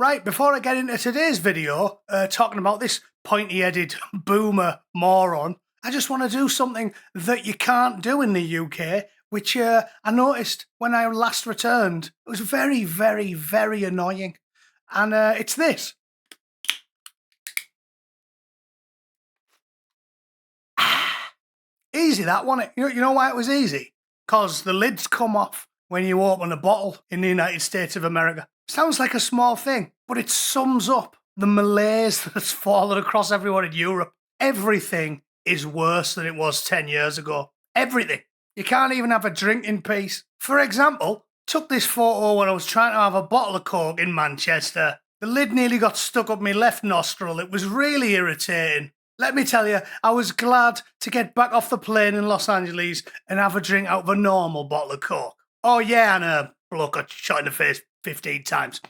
Right, before I get into today's video, talking about this pointy-headed boomer moron, I just want to do something that you can't do in the UK, which I noticed when I last returned. It was very, very, very annoying. And it's this. Easy, that, wasn't it? You know why it was easy? Because the lids come off when you open a bottle in the United States of America. Sounds like a small thing, but it sums up the malaise that's fallen across everyone in Europe. Everything is worse than it was 10 years ago. Everything. You can't even have a drink in peace. For example, took this photo when I was trying to have a bottle of Coke in Manchester. The lid nearly got stuck up my left nostril. It was really irritating. Let me tell you, I was glad to get back off the plane in Los Angeles and have a drink out of a normal bottle of Coke. Oh yeah, and a bloke got shot in the face 15 times.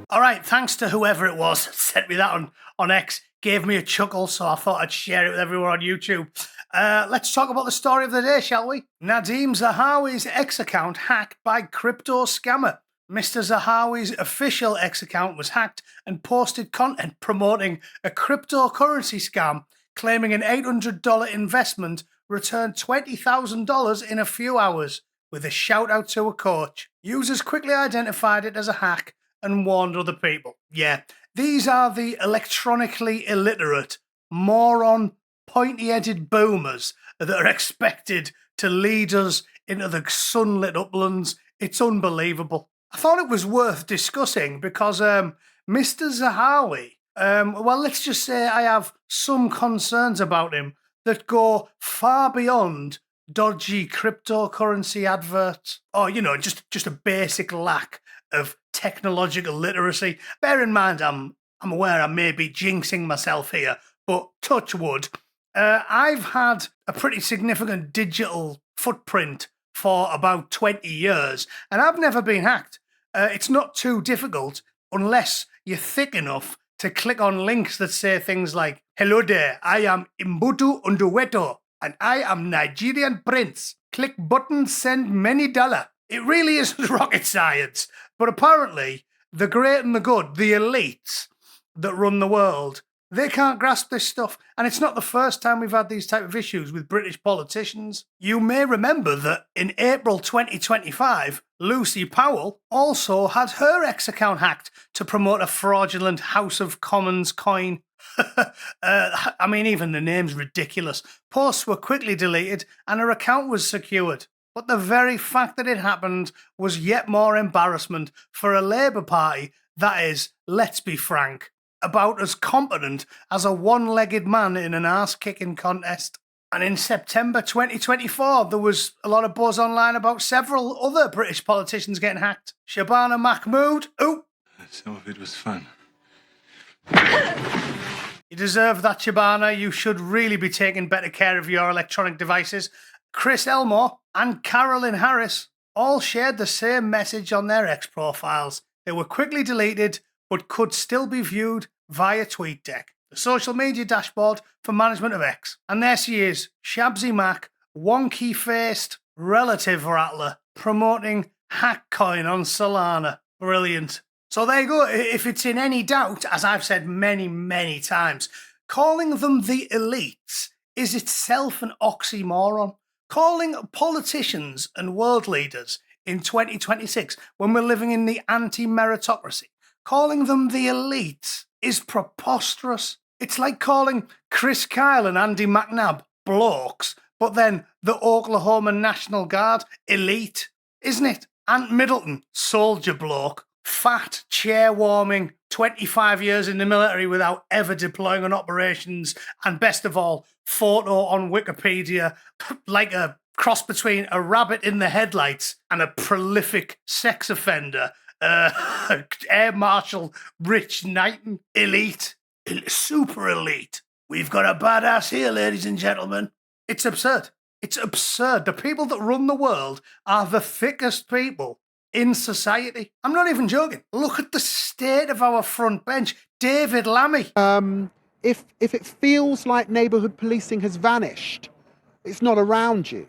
All right, thanks to whoever it was that sent me that on X. Gave me a chuckle, so I thought I'd share it with everyone on YouTube. Let's talk about the story of the day, shall we? Nadeem Zahawi's X account hacked by crypto scammer. Mr. Zahawi's official X account was hacked and posted content promoting a cryptocurrency scam, claiming an $800 investment returned $20,000 in a few hours, with a shout out to a coach. Users quickly identified it as a hack and warned other people. Yeah, these are the electronically illiterate, moron, pointy-headed boomers that are expected to lead us into the sunlit uplands. It's unbelievable. I thought it was worth discussing because Mr. Zahawi, well, let's just say I have some concerns about him that go far beyond dodgy cryptocurrency adverts or, just a basic lack of technological literacy. Bear in mind, I'm aware I may be jinxing myself here, but touch wood, I've had a pretty significant digital footprint for about 20 years, and I've never been hacked. It's not too difficult unless you're thick enough to click on links that say things like, "Hello there, I am Mbutu Unduweto, and I am Nigerian Prince. Click button, send many dollar." It really isn't rocket science, but apparently the great and the good, the elites that run the world, they can't grasp this stuff. And it's not the first time we've had these type of issues with British politicians. You may remember that in April 2025, Lucy Powell also had her X account hacked to promote a fraudulent House of Commons coin. I mean, even the name's ridiculous. Posts were quickly deleted and her account was secured. But the very fact that it happened was yet more embarrassment for a Labour Party that is, let's be frank, about as competent as a one-legged man in an arse-kicking contest. And in September 2024, there was a lot of buzz online about several other British politicians getting hacked. Shabana Mahmood, ooh. Some of it was fun. You deserve that, Shabana. You should really be taking better care of your electronic devices. Chris Elmore and Carolyn Harris all shared the same message on their X profiles. They were quickly deleted, but could still be viewed via TweetDeck, the social media dashboard for management of X. And there she is, Shabzy Mac, wonky-faced relative rattler, promoting Hackcoin on Solana. Brilliant. So there you go. If it's in any doubt, as I've said many, many times, calling them the elites is itself an oxymoron. Calling politicians and world leaders in 2026, when we're living in the anti-meritocracy, calling them the elites is preposterous. It's like calling Chris Kyle and Andy McNabb blokes, but then the Oklahoma National Guard elite, isn't it? Ant Middleton, soldier bloke, fat, chair-warming, 25 years in the military without ever deploying on operations, and best of all, photo on Wikipedia like a cross between a rabbit in the headlights and a prolific sex offender. Air Marshal Rich Knighton, elite, super elite. We've got a badass here, ladies and gentlemen. It's absurd. It's absurd. The people that run the world are the thickest people in society. I'm not even joking. Look at the state of our front bench. David Lammy. If it feels like neighbourhood policing has vanished, It's not around you.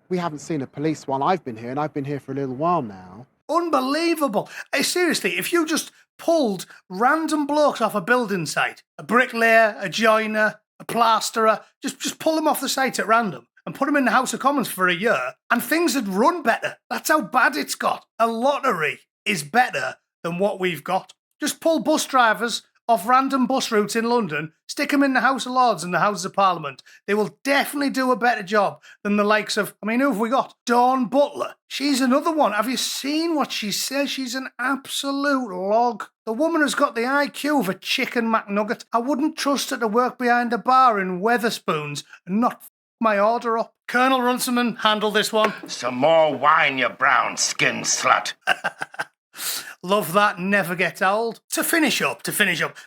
We haven't seen a police while I've been here, and I've been here for a little while now. Unbelievable. Seriously, if you just pulled random blokes off a building site, a bricklayer, a joiner, a plasterer, just pull them off the site at random and put them in the House of Commons for a year, and things would run better. That's how bad it's got. A lottery is better than what we've got. Just pull bus drivers off random bus routes in London, stick them in the House of Lords and the Houses of Parliament. They will definitely do a better job than the likes of, who have we got? Dawn Butler. She's another one. Have you seen what she says? She's an absolute log. The woman has got the IQ of a chicken McNugget. I wouldn't trust her to work behind a bar in Weatherspoons and not my order up. Colonel Runciman, handle this one. Some more wine, you brown-skinned slut. Love that, never gets old. To finish up,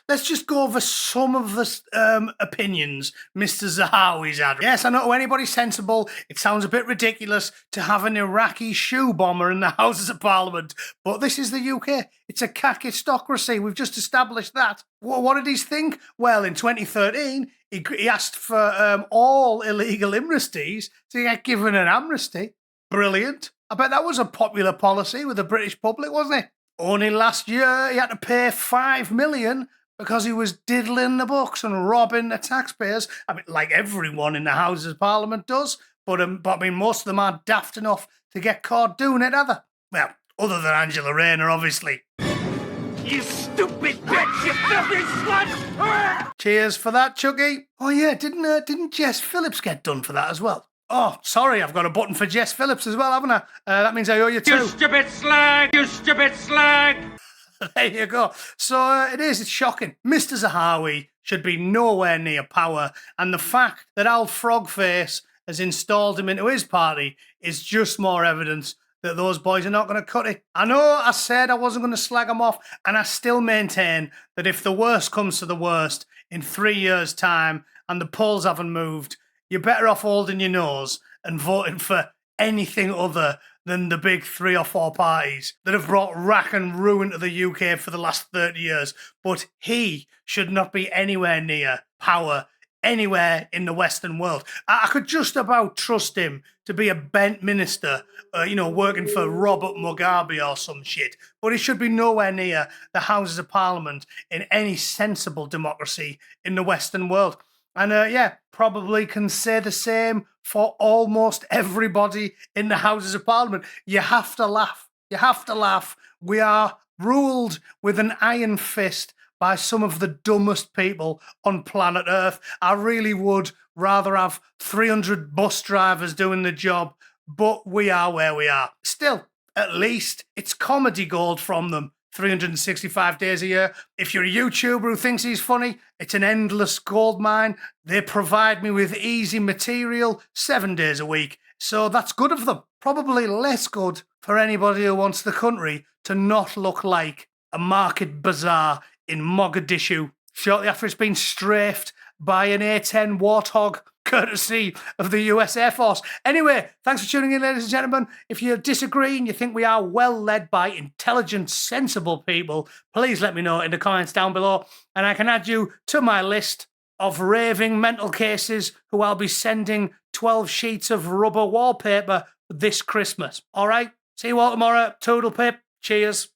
let's just go over some of the opinions Mr. Zahawi's had. Yes, I know to anybody sensible, it sounds a bit ridiculous to have an Iraqi shoe bomber in the Houses of Parliament, but this is the UK. It's a KAKISTOCRAcy. We've just established that. What did he think? Well, in 2013, he asked for all illegal amnesties to get given an amnesty. Brilliant. I bet that was a popular policy with the British public, wasn't it? Only last year he had to pay $5 million because he was diddling the books and robbing the taxpayers. I mean, like everyone in the Houses of Parliament does, but most of them aren't daft enough to get caught doing it, either. Well, other than Angela Rayner, obviously. You stupid bitch, you filthy slut! Cheers for that, Chucky. Oh yeah, didn't Jess Phillips get done for that as well? Oh, sorry, I've got a button for Jess Phillips as well, haven't I? That means I owe you two. You stupid slag! You stupid slag! There you go. So it's shocking. Mr. Zahawi should be nowhere near power, and the fact that Al Frogface has installed him into his party is just more evidence that those boys are not going to cut it. I know I said I wasn't going to slag them off, and I still maintain that if the worst comes to the worst in 3 years' time and the polls haven't moved, you're better off holding your nose and voting for anything other than the big 3 or 4 parties that have brought rack and ruin to the UK for the last 30 years. But he should not be anywhere near power anywhere in the Western world. I could just about trust him to be a bent minister, working for Robert Mugabe or some shit. But he should be nowhere near the Houses of Parliament in any sensible democracy in the Western world. And probably can say the same for almost everybody in the Houses of Parliament. You have to laugh. You have to laugh. We are ruled with an iron fist by some of the dumbest people on planet Earth. I really would rather have 300 bus drivers doing the job, but we are where we are. Still, at least it's comedy gold from them. 365 days a year. If you're a YouTuber who thinks he's funny, it's an endless gold mine. They provide me with easy material 7 days a week. So that's good of them. Probably less good for anybody who wants the country to not look like a market bazaar in Mogadishu shortly after it's been strafed by an A-10 Warthog, courtesy of the US Air Force. Anyway, thanks for tuning in, ladies and gentlemen. If you disagree and you think we are well led by intelligent, sensible people, please let me know in the comments down below, and I can add you to my list of raving mental cases who I'll be sending 12 sheets of rubber wallpaper this Christmas. All right? See you all tomorrow. Toodle pip. Cheers.